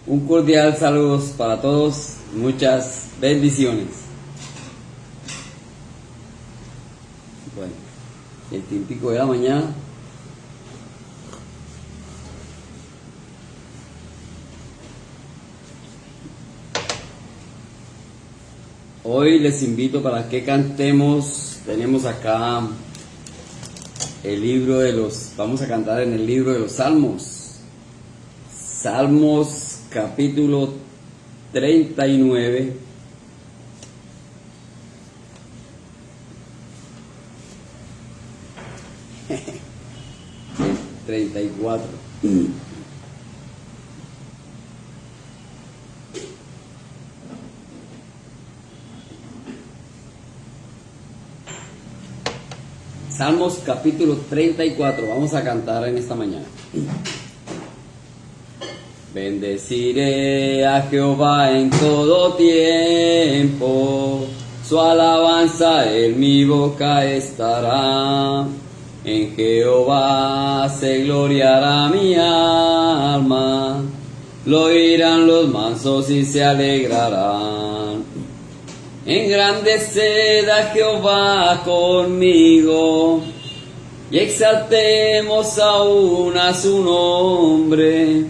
Un cordial saludos para todos, muchas bendiciones. Bueno, el tintico de la mañana. Hoy les invito para que cantemos. Tenemos acá el libro de los... Vamos a cantar en el libro de los Salmos. Salmos capítulo 39. El 34. Salmos capítulo 34, vamos a cantar en esta mañana. Bendeciré a Jehová en todo tiempo, su alabanza en mi boca estará. En Jehová se gloriará mi alma, lo oirán los mansos y se alegrarán. Engrandeced a Jehová conmigo, y exaltemos aún a su nombre.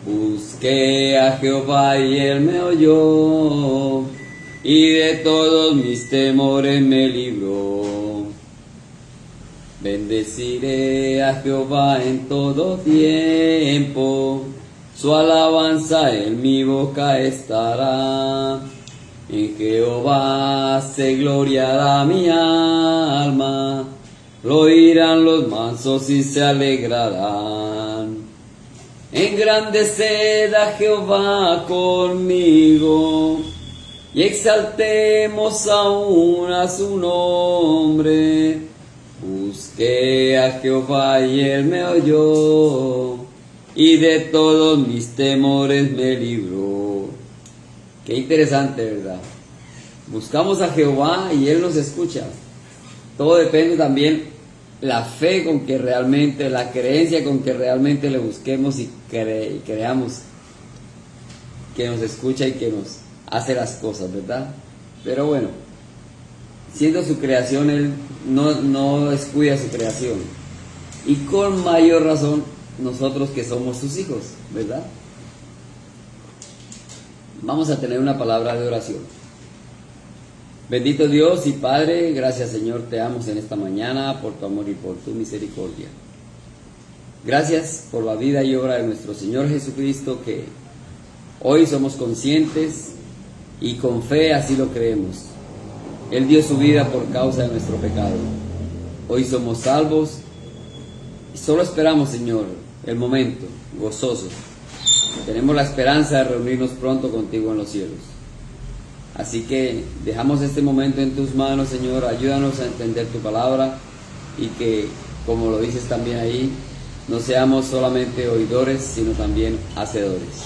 Busqué a Jehová y él me oyó, y de todos mis temores me libró. Bendeciré a Jehová en todo tiempo, su alabanza en mi boca estará. En Jehová se gloriará mi alma, lo oirán los mansos y se alegrarán. Engrandeced a Jehová conmigo, y exaltemos aún a su nombre. Busqué a Jehová y él me oyó, y de todos mis temores me libró. Qué interesante, ¿verdad? Buscamos a Jehová y él nos escucha. Todo depende también la fe con que realmente, la creencia con que realmente le busquemos y creamos que nos escucha y que nos hace las cosas, ¿verdad? Pero bueno, siendo su creación, él no descuida su creación. Y con mayor razón, nosotros que somos sus hijos, ¿verdad? Vamos a tener una palabra de oración. Bendito Dios y Padre, gracias Señor, te amo en esta mañana por tu amor y por tu misericordia. Gracias por la vida y obra de nuestro Señor Jesucristo, que hoy somos conscientes y con fe así lo creemos. Él dio su vida por causa de nuestro pecado. Hoy somos salvos y solo esperamos, Señor, el momento gozoso. Tenemos la esperanza de reunirnos pronto contigo en los cielos. Así que dejamos este momento en tus manos, Señor. Ayúdanos a entender tu palabra y que, como lo dices también ahí, no seamos solamente oidores, sino también hacedores.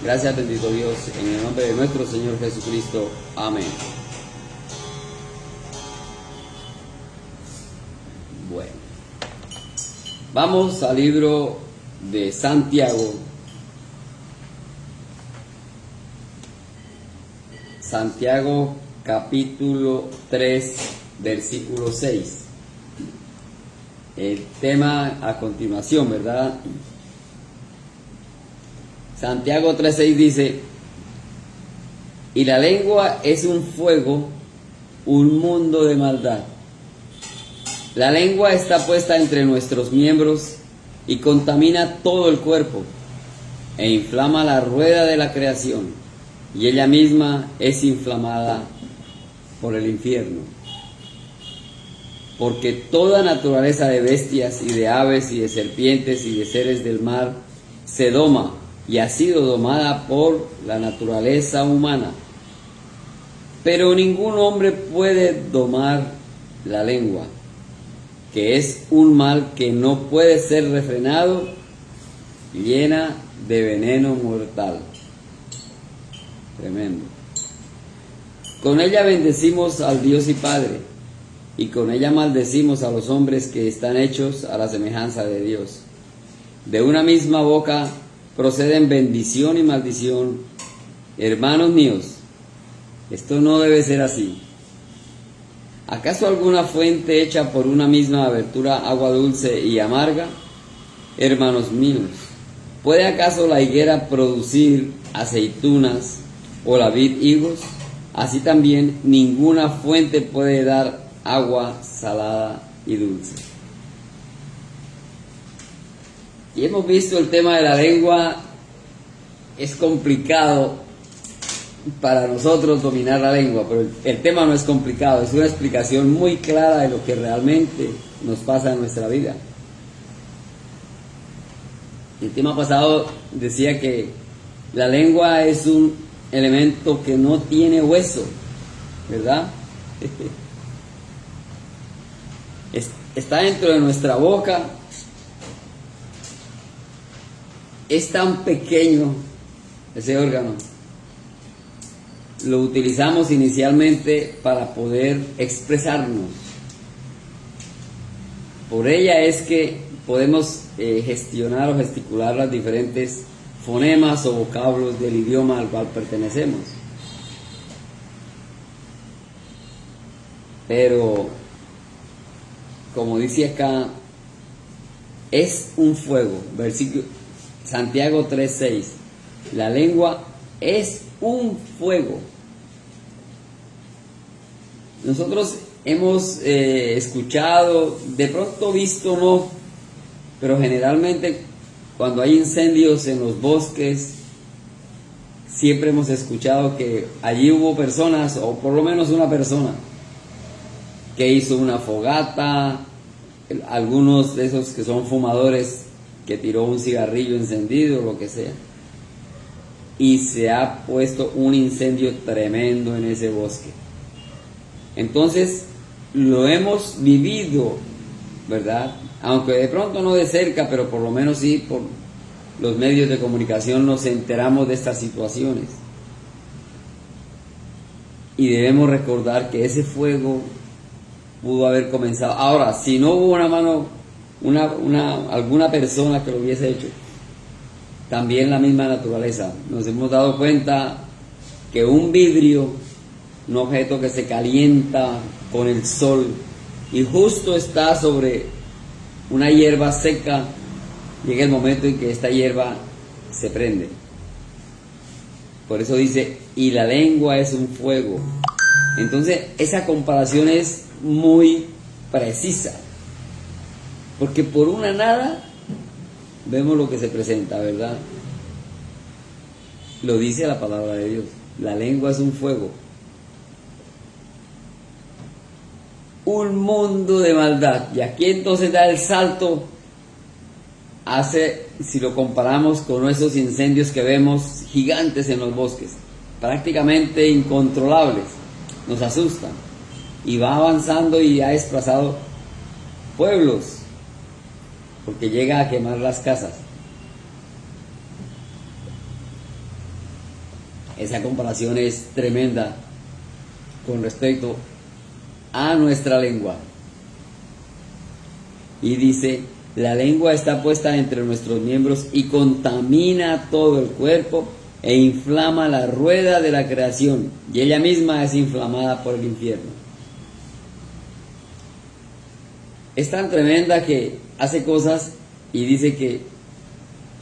Gracias, bendito Dios, en el nombre de nuestro Señor Jesucristo. Amén. Bueno, vamos al libro de Santiago. Santiago capítulo 3, versículo 6. El tema a continuación, ¿verdad? Santiago 3:6 dice: y la lengua es un fuego, un mundo de maldad. La lengua está puesta entre nuestros miembros y contamina todo el cuerpo, e inflama la rueda de la creación, y ella misma es inflamada por el infierno. Porque toda naturaleza de bestias y de aves y de serpientes y de seres del mar se doma y ha sido domada por la naturaleza humana. Pero ningún hombre puede domar la lengua, que es un mal que no puede ser refrenado, llena de veneno mortal. Tremendo. Con ella bendecimos al Dios y Padre, y con ella maldecimos a los hombres que están hechos a la semejanza de Dios. De una misma boca proceden bendición y maldición. Hermanos míos, esto no debe ser así. ¿Acaso alguna fuente hecha por una misma abertura agua dulce y amarga? Hermanos míos, ¿puede acaso la higuera producir aceitunas o la vid higos? Así también ninguna fuente puede dar agua salada y dulce. Y hemos visto el tema de la lengua. Es complicado para nosotros dominar la lengua, pero el tema no es complicado, es una explicación muy clara de lo que realmente nos pasa en nuestra vida. El tema pasado decía que la lengua es un elemento que no tiene hueso, ¿verdad? Está dentro de nuestra boca, es tan pequeño ese órgano. Lo utilizamos inicialmente para poder expresarnos. Por ella es que podemos gestionar o gesticular los diferentes fonemas o vocablos del idioma al cual pertenecemos. Pero, como dice acá, es un fuego. Versículo Santiago 3:6. La lengua es un fuego. Nosotros hemos escuchado, de pronto visto no, pero generalmente cuando hay incendios en los bosques, siempre hemos escuchado que allí hubo personas, o por lo menos una persona, que hizo una fogata, algunos de esos que son fumadores, que tiró un cigarrillo encendido, lo que sea, y se ha puesto un incendio tremendo en ese bosque. Entonces, lo hemos vivido, ¿verdad? Aunque de pronto no de cerca, pero por lo menos sí por los medios de comunicación nos enteramos de estas situaciones. Y debemos recordar que ese fuego pudo haber comenzado. Ahora, si no hubo una mano, alguna persona que lo hubiese hecho, también la misma naturaleza. Nos hemos dado cuenta que un vidrio, un objeto que se calienta con el sol y justo está sobre una hierba seca, llega el momento en que esta hierba se prende. Por eso dice, y la lengua es un fuego. Entonces, esa comparación es muy precisa, porque por una nada vemos lo que se presenta, ¿verdad? Lo dice la palabra de Dios. La lengua es un fuego. Un mundo de maldad. Y aquí entonces da el salto, si lo comparamos con esos incendios que vemos gigantes en los bosques, prácticamente incontrolables, nos asustan. Y va avanzando y ha desplazado pueblos, porque llega a quemar las casas. Esa comparación es tremenda con respecto a nuestra lengua. Y dice, la lengua está puesta entre nuestros miembros y contamina todo el cuerpo e inflama la rueda de la creación, y ella misma es inflamada por el infierno. Es tan tremenda que hace cosas y dice que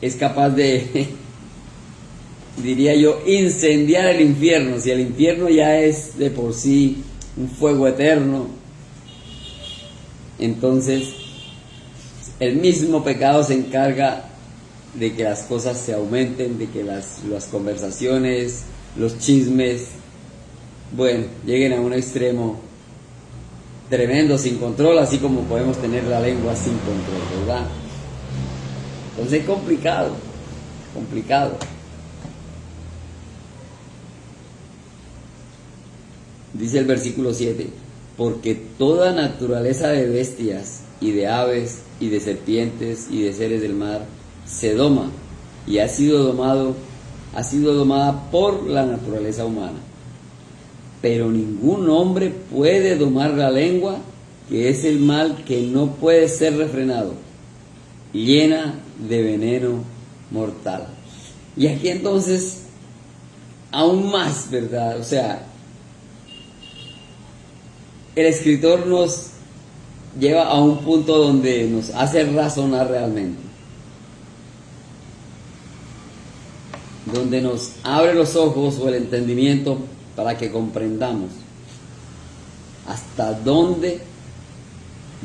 es capaz de, diría yo, incendiar el infierno. Si el infierno ya es de por sí un fuego eterno, entonces el mismo pecado se encarga de que las cosas se aumenten, de que las conversaciones, los chismes, bueno, lleguen a un extremo tremendo, sin control, así como podemos tener la lengua sin control, ¿verdad? Entonces es complicado. Dice el versículo 7, porque toda naturaleza de bestias y de aves y de serpientes y de seres del mar se doma y ha sido domada por la naturaleza humana. Pero ningún hombre puede domar la lengua, que es el mal que no puede ser refrenado, llena de veneno mortal. Y aquí entonces, aún más, ¿verdad? O sea, el escritor nos lleva a un punto donde nos hace razonar realmente, donde nos abre los ojos o el entendimiento para que comprendamos hasta dónde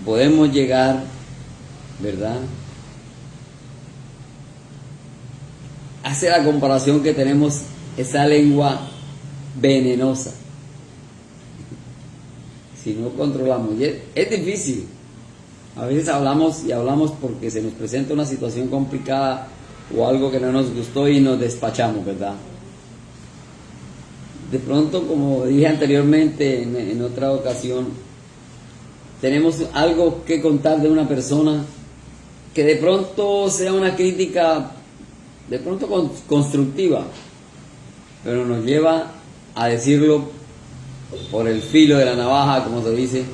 podemos llegar, ¿verdad? Hace la comparación que tenemos esa lengua venenosa. Si no controlamos, y es difícil. A veces hablamos y hablamos porque se nos presenta una situación complicada o algo que no nos gustó y nos despachamos, ¿verdad? De pronto, como dije anteriormente en otra ocasión, tenemos algo que contar de una persona que de pronto sea una crítica, de pronto constructiva, pero nos lleva a decirlo por el filo de la navaja, como se dice,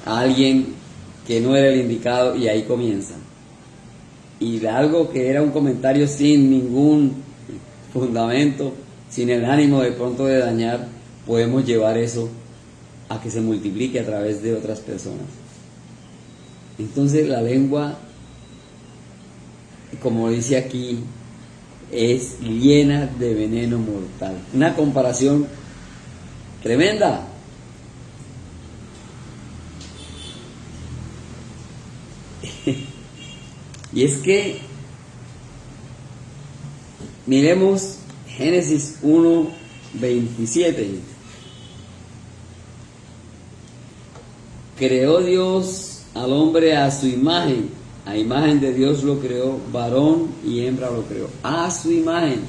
a alguien que no era el indicado, y ahí comienza. Y de algo que era un comentario sin ningún fundamento, sin el ánimo de pronto de dañar, podemos llevar eso a que se multiplique a través de otras personas. Entonces la lengua, como dice aquí, es llena de veneno mortal. Una comparación tremenda. Y es que miremos Génesis 1:27. Creó Dios al hombre a su imagen, a imagen de Dios lo creó, varón y hembra lo creó, a su imagen.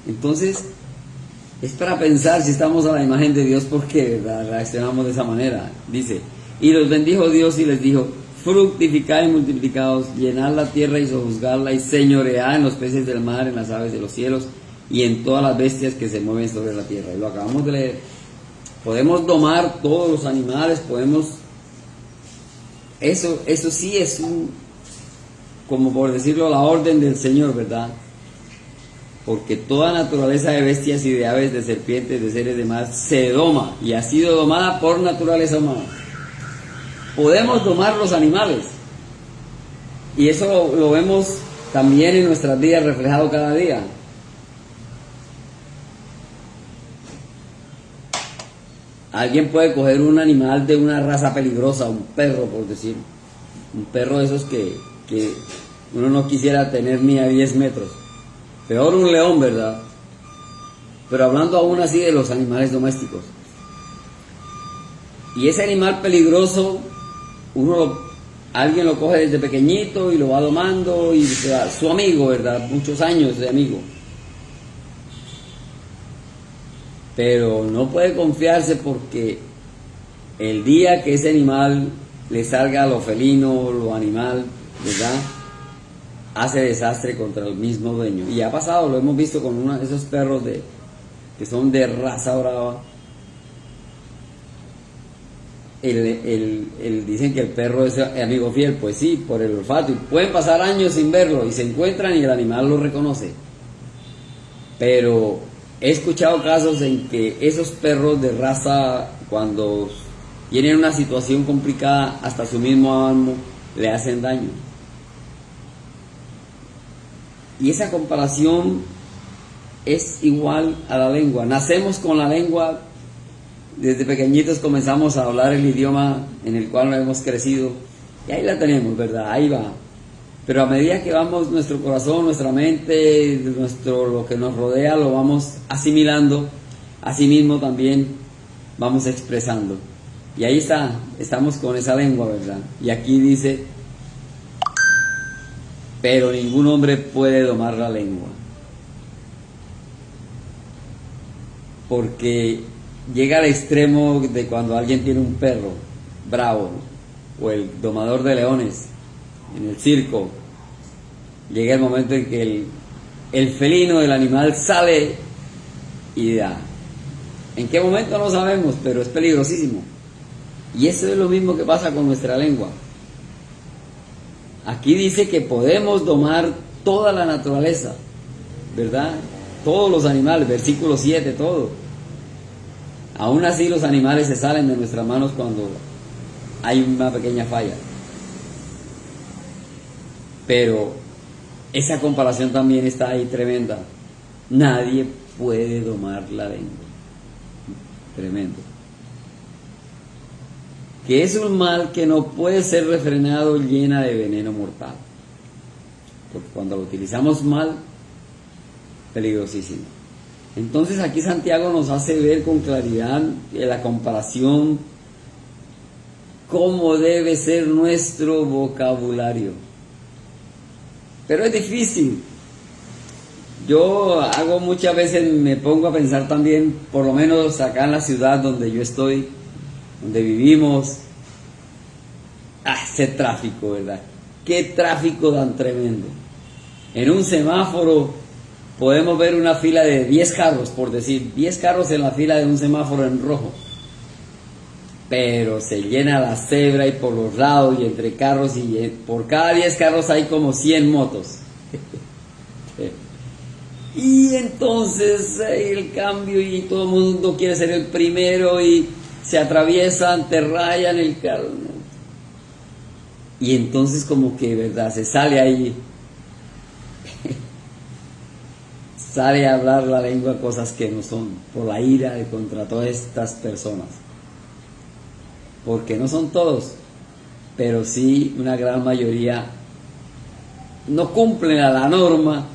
Entonces, es para pensar si estamos a la imagen de Dios, porque reaccionamos de esa manera. Dice, y los bendijo Dios y les dijo, fructificad y multiplicaos, llenad la tierra y sojuzgadla, y señoread en los peces del mar, en las aves de los cielos, y en todas las bestias que se mueven sobre la tierra. Y lo acabamos de leer. Podemos domar todos los animales, podemos... Eso sí es como por decirlo, la orden del Señor, ¿verdad? Porque toda naturaleza de bestias y de aves, de serpientes, de seres de mar, se doma y ha sido domada por naturaleza humana. Podemos domar los animales, y eso lo vemos también en nuestras vidas reflejado cada día. Alguien puede coger un animal de una raza peligrosa, un perro, por decir, un perro de esos que uno no quisiera tener ni a 10 metros, peor un león, ¿verdad? Pero hablando aún así de los animales domésticos, y ese animal peligroso, alguien lo coge desde pequeñito y lo va domando, y su amigo, ¿verdad? Muchos años de amigo. Pero no puede confiarse, porque el día que ese animal le salga lo felino, lo animal, ¿verdad?, hace desastre contra el mismo dueño. Y ha pasado, lo hemos visto con uno de esos perros que son de raza brava. Dicen que el perro es amigo fiel, pues sí, por el olfato, y pueden pasar años sin verlo y se encuentran y el animal lo reconoce. Pero he escuchado casos en que esos perros de raza, cuando tienen una situación complicada, hasta su mismo amo le hacen daño. Y esa comparación es igual a la lengua. Nacemos con la lengua. Desde pequeñitos comenzamos a hablar el idioma en el cual nos hemos crecido, y ahí la tenemos, ¿verdad? Ahí va. Pero a medida que vamos, nuestro corazón, nuestra mente, lo que nos rodea, lo vamos asimilando, así mismo también vamos expresando. Y ahí estamos con esa lengua, ¿verdad? Y aquí dice, pero ningún hombre puede domar la lengua, porque llega al extremo de cuando alguien tiene un perro bravo, o el domador de leones en el circo. Llega el momento en que el felino, el animal, sale y da. ¿En qué momento? No sabemos, pero es peligrosísimo. Y eso es lo mismo que pasa con nuestra lengua. Aquí dice que podemos domar toda la naturaleza, ¿verdad? Todos los animales, versículo 7, todo. Aún así los animales se salen de nuestras manos cuando hay una pequeña falla. Pero esa comparación también está ahí tremenda. Nadie puede domar la lengua. Tremendo. Que es un mal que no puede ser refrenado, llena de veneno mortal. Porque cuando lo utilizamos mal, peligrosísimo. Entonces aquí Santiago nos hace ver con claridad en la comparación cómo debe ser nuestro vocabulario. Pero es difícil. Yo hago muchas veces, me pongo a pensar también, por lo menos acá en la ciudad donde yo estoy, donde vivimos, ese tráfico, ¿verdad? Qué tráfico tan tremendo. En un semáforo podemos ver una fila de 10 carros, por decir, 10 carros en la fila de un semáforo en rojo. Pero se llena la cebra y por los lados y entre carros, y por cada 10 carros hay como 100 motos. Y entonces el cambio y todo el mundo quiere ser el primero y se atraviesan, te rayan el carro. Y entonces como que, ¿verdad? Se sale ahí, sale a hablar la lengua cosas que no son, por la ira de contra todas estas personas. Porque no son todos, pero sí una gran mayoría no cumplen a la norma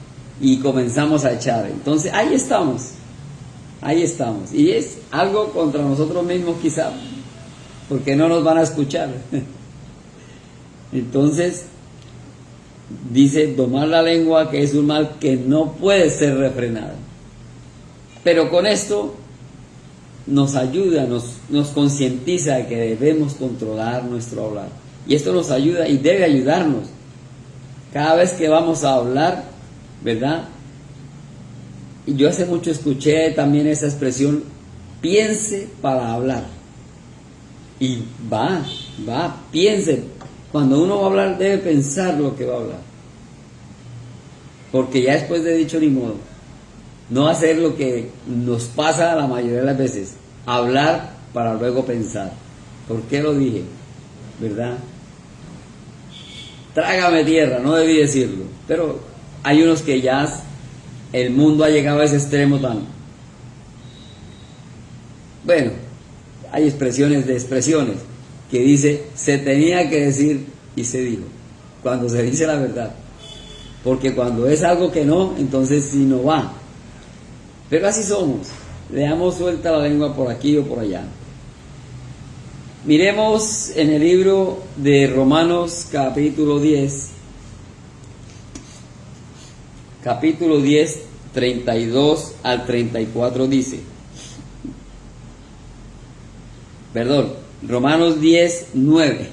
y comenzamos a echar. Entonces ahí estamos. Y es algo contra nosotros mismos quizá, porque no nos van a escuchar. Entonces dice, domar la lengua, que es un mal que no puede ser refrenado. Pero con esto nos ayuda, nos concientiza de que debemos controlar nuestro hablar. Y esto nos ayuda y debe ayudarnos. Cada vez que vamos a hablar, ¿verdad? Y yo hace mucho escuché también esa expresión, piense para hablar. Y piense. Cuando uno va a hablar debe pensar lo que va a hablar. Porque ya después de dicho ni modo. No hacer lo que nos pasa la mayoría de las veces. Hablar para luego pensar. ¿Por qué lo dije? ¿Verdad? Trágame tierra, no debí decirlo. Pero hay unos que ya el mundo ha llegado a ese extremo tan... Bueno, hay expresiones que dice, se tenía que decir y se dijo. Cuando se dice la verdad. Porque cuando es algo que no, entonces sí no va. Pero así somos. Le damos suelta la lengua por aquí o por allá. Miremos en el libro de Romanos capítulo 10. Capítulo 10, 32 al 34 dice. Perdón, Romanos 10, 9.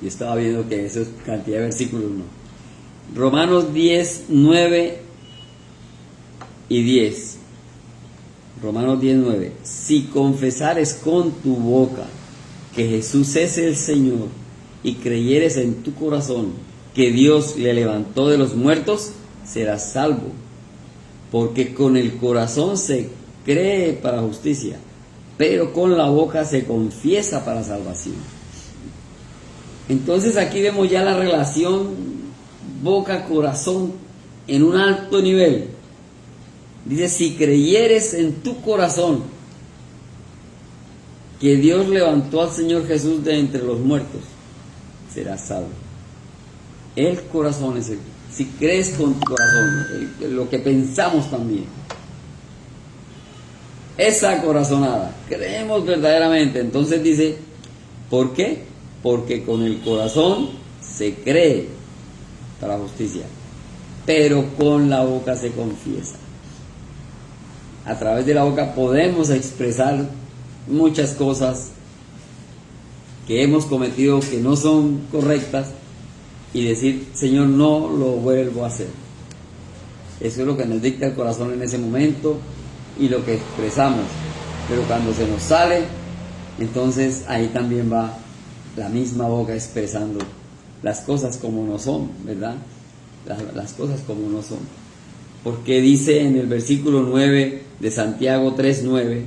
Yo estaba viendo que eso es cantidad de versículos, ¿no? Romanos 10, 9 y 10. Romanos 10, 9. Si confesares con tu boca que Jesús es el Señor y creyeres en tu corazón que Dios le levantó de los muertos, serás salvo. Porque con el corazón se cree para justicia, pero con la boca se confiesa para salvación. Entonces aquí vemos ya la relación boca-corazón en un alto nivel. Dice, si creyeres en tu corazón que Dios levantó al Señor Jesús de entre los muertos, serás salvo. El corazón es el... Si crees con tu corazón, lo que pensamos también, esa corazonada, creemos verdaderamente. Entonces dice, ¿por qué? Porque con el corazón se cree para justicia, pero con la boca se confiesa. A través de la boca podemos expresar muchas cosas que hemos cometido que no son correctas y decir, Señor, no lo vuelvo a hacer. Eso es lo que nos dicta el corazón en ese momento y lo que expresamos. Pero cuando se nos sale, entonces ahí también va la misma boca expresando las cosas como no son, ¿verdad? Las cosas como no son. Porque dice en el versículo 9 de Santiago 3:9,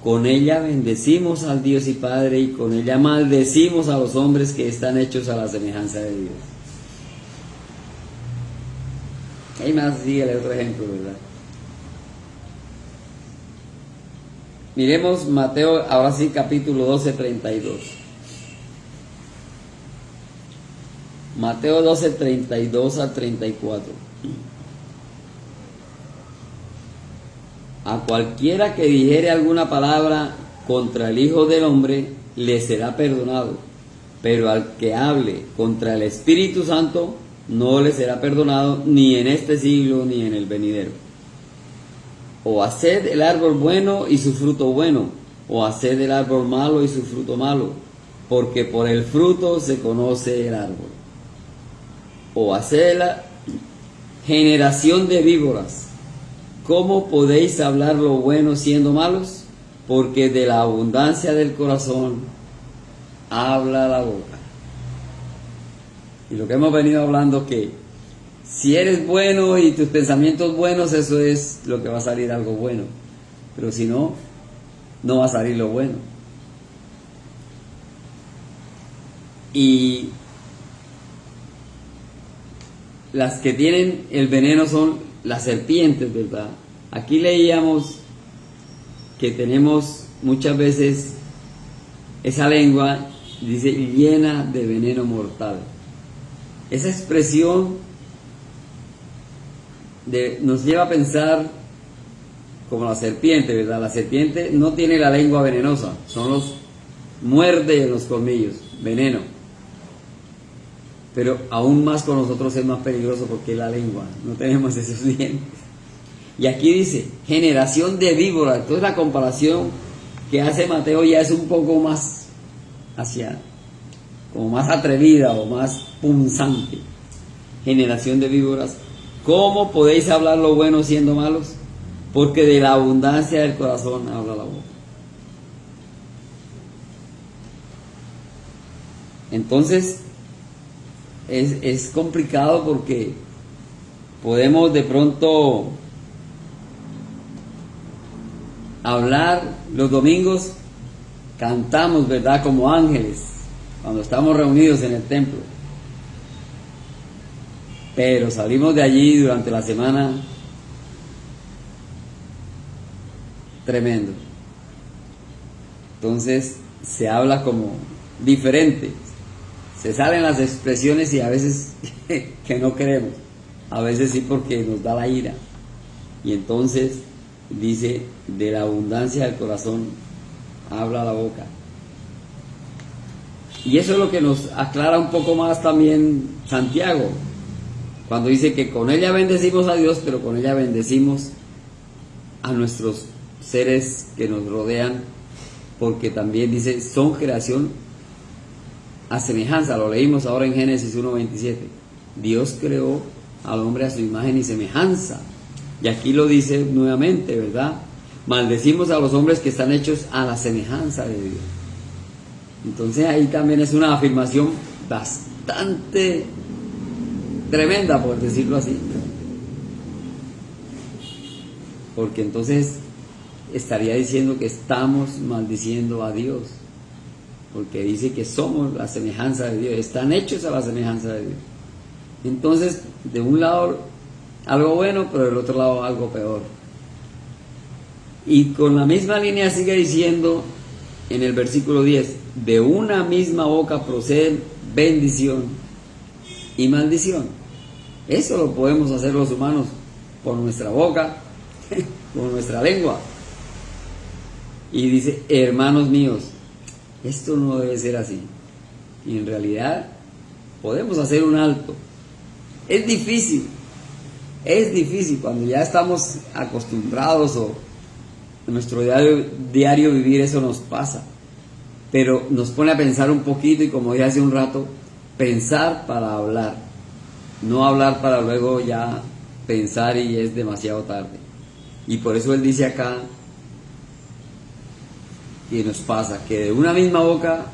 con ella bendecimos al Dios y Padre, y con ella maldecimos a los hombres que están hechos a la semejanza de Dios. Hay más, síguele otro ejemplo, ¿verdad? Miremos Mateo, ahora sí, capítulo 12, 32. Mateo 12, 32 al 34. A cualquiera que dijere alguna palabra contra el Hijo del Hombre, le será perdonado, pero al que hable contra el Espíritu Santo, no le será perdonado, ni en este siglo, ni en el venidero. O haced el árbol bueno y su fruto bueno, o haced el árbol malo y su fruto malo, porque por el fruto se conoce el árbol. O haced la generación de víboras, ¿cómo podéis hablar lo bueno siendo malos? Porque de la abundancia del corazón habla la boca. Y lo que hemos venido hablando, que si eres bueno y tus pensamientos buenos, eso es lo que va a salir, algo bueno. Pero si no, no va a salir lo bueno. Y las que tienen el veneno son las serpientes, ¿verdad? Aquí leíamos que tenemos muchas veces esa lengua, dice, llena de veneno mortal. Esa expresión nos lleva a pensar como la serpiente, ¿verdad? La serpiente no tiene la lengua venenosa, muerde en los colmillos, veneno. Pero aún más con nosotros es más peligroso porque es la lengua, no tenemos esos dientes. Y aquí dice, generación de víboras. Entonces la comparación que hace Mateo ya es un poco más como más atrevida o más punzante. Generación de víboras, ¿cómo podéis hablar lo bueno siendo malos? Porque de la abundancia del corazón habla la boca. Entonces es complicado porque podemos de pronto hablar los domingos, cantamos, ¿verdad? Como ángeles, cuando estamos reunidos en el templo. Pero salimos de allí durante la semana tremendo. Entonces se habla como diferente. Se salen las expresiones y a veces que no queremos. A veces sí porque nos da la ira. Y entonces dice, de la abundancia del corazón habla la boca. Y eso es lo que nos aclara un poco más también Santiago, cuando dice que con ella bendecimos a Dios, pero con ella bendecimos a nuestros seres que nos rodean, porque también dice, son creación a semejanza. Lo leímos ahora en Génesis 1:27. Dios creó al hombre a su imagen y semejanza. Y aquí lo dice nuevamente, ¿verdad? Maldecimos a los hombres que están hechos a la semejanza de Dios. Entonces ahí también es una afirmación bastante tremenda, por decirlo así. Porque entonces estaría diciendo que estamos maldiciendo a Dios. Porque dice que somos la semejanza de Dios, están hechos a la semejanza de Dios. Entonces, de un lado algo bueno, pero del otro lado algo peor. Y con la misma línea sigue diciendo en el versículo 10, de una misma boca proceden bendición y maldición. Eso lo podemos hacer los humanos por nuestra boca, con nuestra lengua. Y dice, hermanos míos, esto no debe ser así. Y en realidad podemos hacer un alto. Es difícil cuando ya estamos acostumbrados o en nuestro diario vivir, eso nos pasa. Pero nos pone a pensar un poquito, y como dije hace un rato, pensar para hablar, no hablar para luego ya pensar y es demasiado tarde. Y por eso él dice acá que nos pasa, que de una misma boca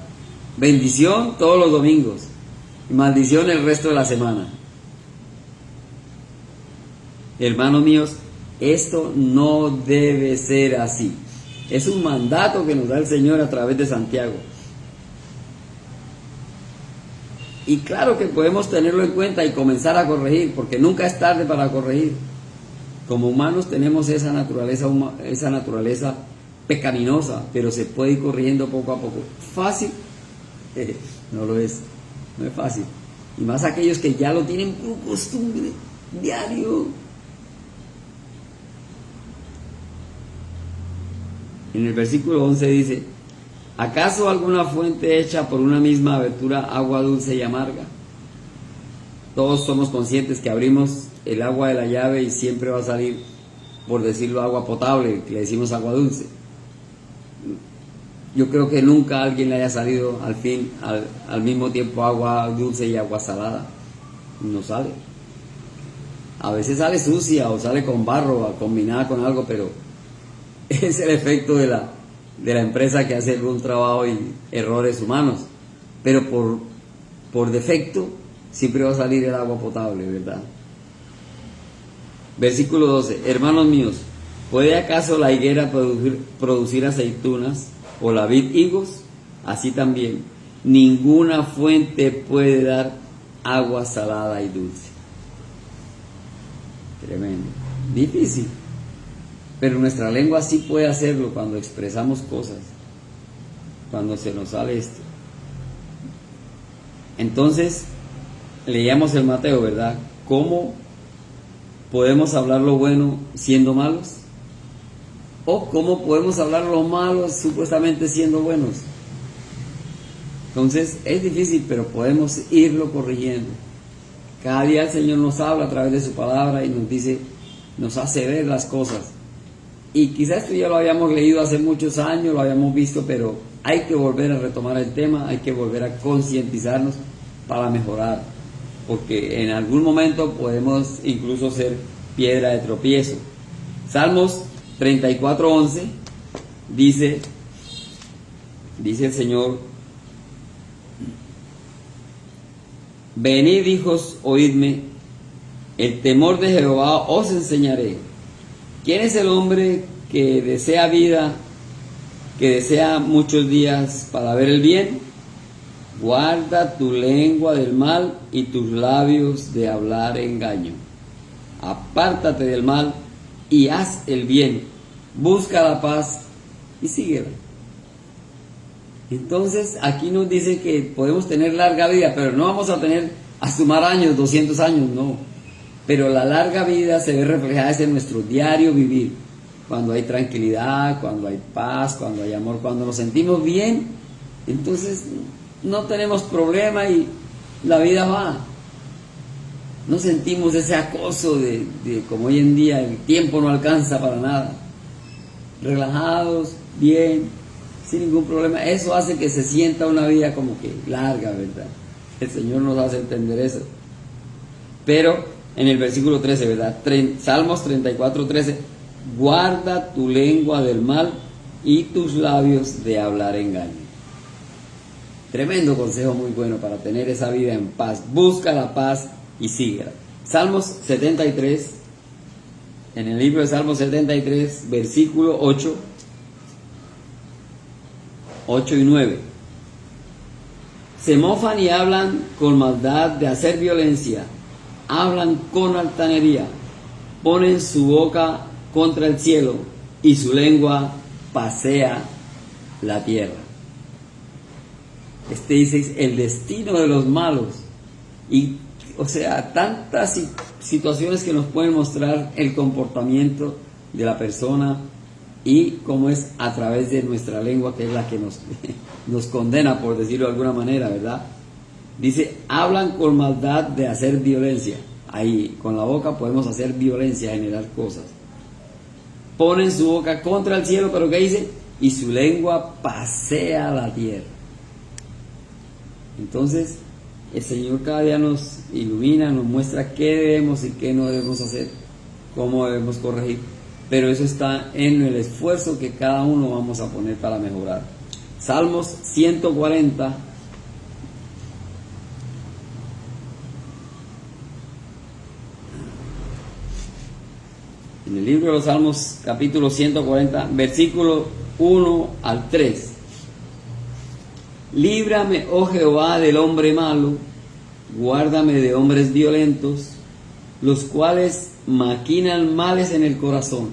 bendición todos los domingos y maldición el resto de la semana. Hermanos míos, esto no debe ser así. Es un mandato que nos da el Señor a través de Santiago. Y claro que podemos tenerlo en cuenta y comenzar a corregir, porque nunca es tarde para corregir. Como humanos tenemos esa naturaleza pecaminosa, pero se puede ir corrigiendo poco a poco. ¿Fácil? No lo es, no es fácil. Y más aquellos que ya lo tienen por costumbre, diario. En el versículo 11 dice: ¿acaso alguna fuente hecha por una misma abertura agua dulce y amarga? Todos somos conscientes que abrimos el agua de la llave y siempre va a salir, por decirlo, agua potable, que le decimos agua dulce. Yo creo que nunca a alguien le haya salido al mismo tiempo agua dulce y agua salada. No sale. A veces sale sucia o sale con barro o combinada con algo, pero es el efecto de la empresa que hace algún trabajo y errores humanos. Pero por defecto siempre va a salir el agua potable, ¿verdad? Versículo 12. Hermanos míos, ¿puede acaso la higuera producir aceitunas o la vid higos? Así también, ninguna fuente puede dar agua salada y dulce. Tremendo. Difícil. Pero nuestra lengua sí puede hacerlo cuando expresamos cosas, cuando se nos sale esto. Entonces, leíamos el Mateo, ¿verdad? ¿Cómo podemos hablar lo bueno siendo malos? ¿O cómo podemos hablar lo malo supuestamente siendo buenos? Entonces, es difícil, pero podemos irlo corrigiendo. Cada día el Señor nos habla a través de su palabra y nos dice, nos hace ver las cosas. Y quizás esto ya lo habíamos leído hace muchos años, lo habíamos visto, pero hay que volver a retomar el tema, hay que volver a concientizarnos para mejorar, porque en algún momento podemos incluso ser piedra de tropiezo. Salmos 34:11 dice el Señor: venid, hijos, oídme, el temor de Jehová os enseñaré. ¿Quién es el hombre que desea vida, que desea muchos días para ver el bien? Guarda tu lengua del mal y tus labios de hablar engaño. Apártate del mal y haz el bien. Busca la paz y síguela. Entonces aquí nos dice que podemos tener larga vida, pero no vamos a tener a sumar años, 200 años, no. Pero la larga vida se ve reflejada en nuestro diario vivir. Cuando hay tranquilidad, cuando hay paz, cuando hay amor, cuando nos sentimos bien, entonces no tenemos problema y la vida va. No sentimos ese acoso de como hoy en día el tiempo no alcanza para nada. Relajados, bien, sin ningún problema. Eso hace que se sienta una vida como que larga, ¿verdad? El Señor nos hace entender eso. Pero en el versículo 13, ¿verdad? Salmos 34:13, guarda tu lengua del mal y tus labios de hablar engaño. Tremendo consejo, muy bueno para tener esa vida en paz. Busca la paz y síguela. Salmos 73, en el libro de Salmos 73, versículo 8 y 9. Se mofan y hablan con maldad de hacer violencia, hablan con altanería, ponen su boca contra el cielo y su lengua pasea la tierra. Dice el destino de los malos. Y, o sea, tantas situaciones que nos pueden mostrar el comportamiento de la persona y cómo es a través de nuestra lengua, que es la que nos condena, por decirlo de alguna manera, ¿verdad? Dice, hablan con maldad de hacer violencia. Ahí, con la boca podemos hacer violencia, generar cosas. Ponen su boca contra el cielo, pero ¿qué dice? Y su lengua pasea la tierra. Entonces, el Señor cada día nos ilumina, nos muestra qué debemos y qué no debemos hacer, cómo debemos corregir. Pero eso está en el esfuerzo que cada uno vamos a poner para mejorar. Salmos 140, En el libro de los Salmos, capítulo 140, versículo 1 al 3. Líbrame, oh Jehová, del hombre malo, guárdame de hombres violentos, los cuales maquinan males en el corazón.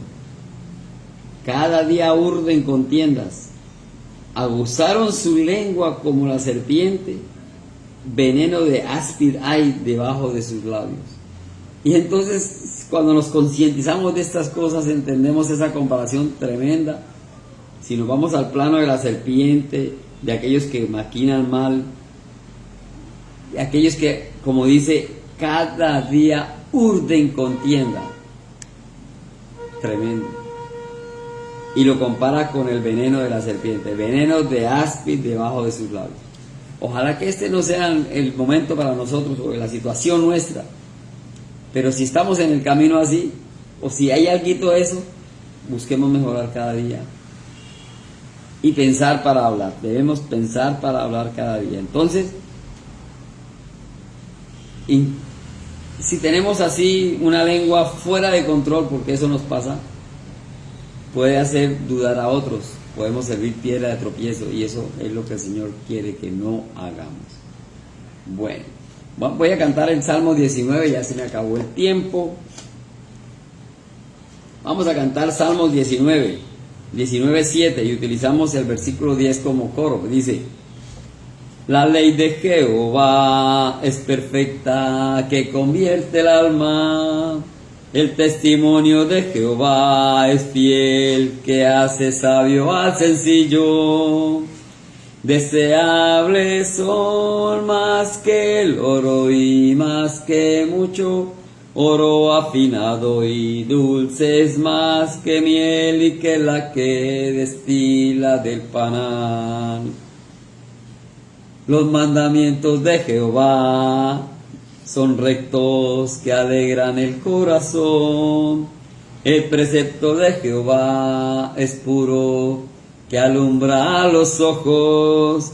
Cada día urden contiendas, aguzaron su lengua como la serpiente, veneno de áspid hay debajo de sus labios. Y entonces, cuando nos concientizamos de estas cosas, entendemos esa comparación tremenda. Si nos vamos al plano de la serpiente, de aquellos que maquinan mal, de aquellos que, como dice, cada día urden contienda. Tremendo. Y lo compara con el veneno de la serpiente, veneno de áspid debajo de sus labios. Ojalá que este no sea el momento para nosotros o la situación nuestra, pero si estamos en el camino así, o si hay algo de eso, busquemos mejorar cada día y pensar para hablar. Debemos pensar para hablar cada día. Entonces, si tenemos así una lengua fuera de control, porque eso nos pasa, puede hacer dudar a otros, podemos servir piedra de tropiezo, y eso es lo que el Señor quiere que no hagamos. Bueno, voy a cantar el Salmo 19, ya se me acabó el tiempo. Vamos a cantar Salmos 19:7, y utilizamos el versículo 10 como coro. Dice: la ley de Jehová es perfecta, que convierte el alma. El testimonio de Jehová es fiel, que hace sabio al sencillo. Deseables son más que el oro y más que mucho oro afinado, y dulces más que miel y que la que destila del panal. Los mandamientos de Jehová son rectos, que alegran el corazón. El precepto de Jehová es puro, que alumbra los ojos.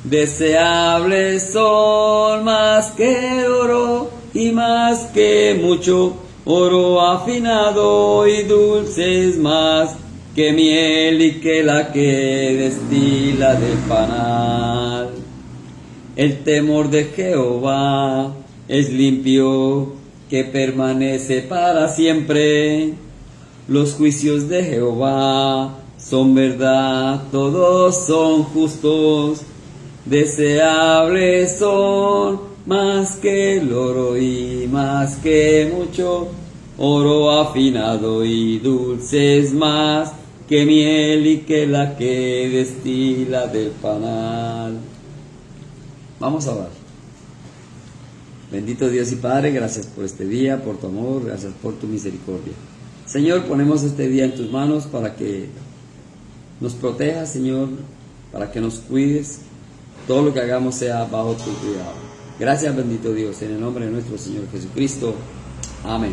Deseables son más que el oro y más que mucho oro afinado, y dulces más que miel y que la que destila del panal. El temor de Jehová es limpio, que permanece para siempre. Los juicios de Jehová son verdad, todos son justos. Deseables son más que el oro y más que mucho oro afinado, y dulces más que miel y que la que destila del panal. Vamos a orar. Bendito Dios y Padre, gracias por este día, por tu amor, gracias por tu misericordia. Señor, ponemos este día en tus manos para que nos protejas, Señor, para que nos cuides. Todo lo que hagamos sea bajo tu cuidado. Gracias, bendito Dios, en el nombre de nuestro Señor Jesucristo. Amén.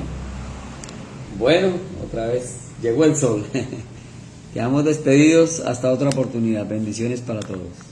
Bueno, otra vez llegó el sol. Quedamos despedidos hasta otra oportunidad. Bendiciones para todos.